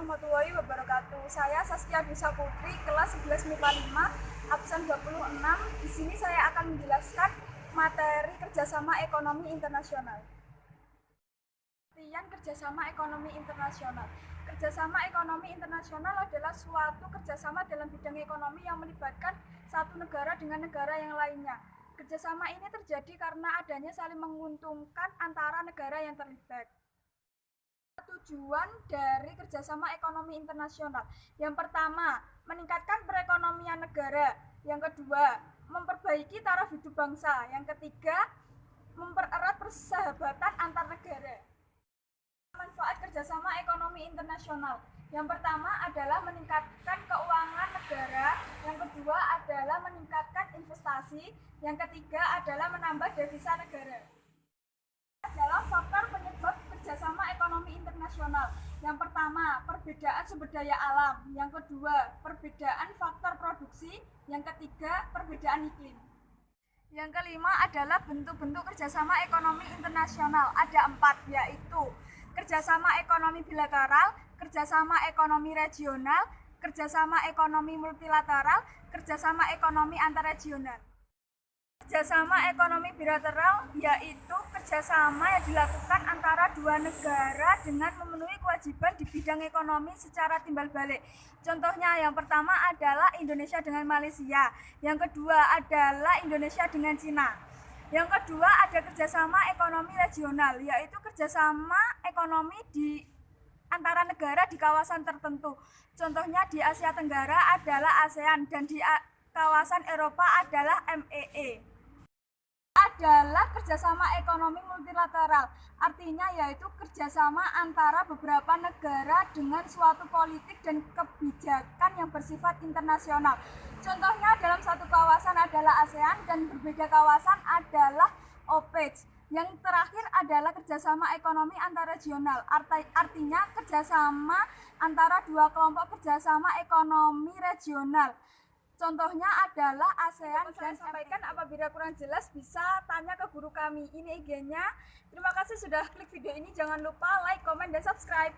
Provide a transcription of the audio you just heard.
warahmatullahi wabarakatuh. Saya Saskia Dusa Putri, kelas 11 MIPA 5, absen 26. Di sini saya akan menjelaskan materi kerjasama ekonomi internasional. Pengertian kerjasama ekonomi internasional. Kerjasama ekonomi internasional adalah suatu kerjasama dalam bidang ekonomi yang melibatkan satu negara dengan negara yang lainnya. Kerjasama ini terjadi karena adanya saling menguntungkan antara negara yang terlibat. Tujuan dari kerjasama ekonomi internasional. Yang pertama, meningkatkan perekonomian negara. Yang kedua, memperbaiki taraf hidup bangsa. Yang ketiga, mempererat persahabatan antar negara. Manfaat kerjasama ekonomi internasional. Yang pertama adalah meningkatkan keuangan negara. Yang kedua adalah meningkatkan investasi. Yang ketiga adalah menambah devisa negara. Adalah faktor penyebab kerjasama ekonomi internasional. Yang pertama, perbedaan sumber daya alam. Yang kedua, perbedaan faktor produksi. Yang ketiga, perbedaan iklim. Yang kelima adalah bentuk-bentuk kerjasama ekonomi internasional. Ada 4, yaitu kerjasama ekonomi bilateral, kerjasama ekonomi regional, kerjasama ekonomi multilateral, kerjasama ekonomi antarregional. Kerjasama ekonomi bilateral yaitu kerjasama yang dilakukan antara dua negara dengan memenuhi kewajiban di bidang ekonomi secara timbal balik. Contohnya yang pertama adalah Indonesia dengan Malaysia, yang kedua adalah Indonesia dengan Cina. Yang kedua ada kerjasama ekonomi regional, yaitu kerjasama ekonomi di antara negara di kawasan tertentu. Contohnya di Asia Tenggara adalah ASEAN dan di kawasan Eropa adalah MEE. Adalah kerjasama ekonomi multilateral, artinya yaitu kerjasama antara beberapa negara dengan suatu politik dan kebijakan yang bersifat internasional. Contohnya dalam satu kawasan adalah ASEAN dan berbeda kawasan adalah OPEC. Yang terakhir adalah kerjasama ekonomi antarregional, artinya kerjasama antara dua kelompok kerjasama ekonomi regional. Contohnya adalah ASEAN dan sampaikan. Apabila kurang jelas bisa tanya ke guru kami. Ini IG-nya. Terima kasih sudah klik video ini. Jangan lupa like, komen, dan subscribe.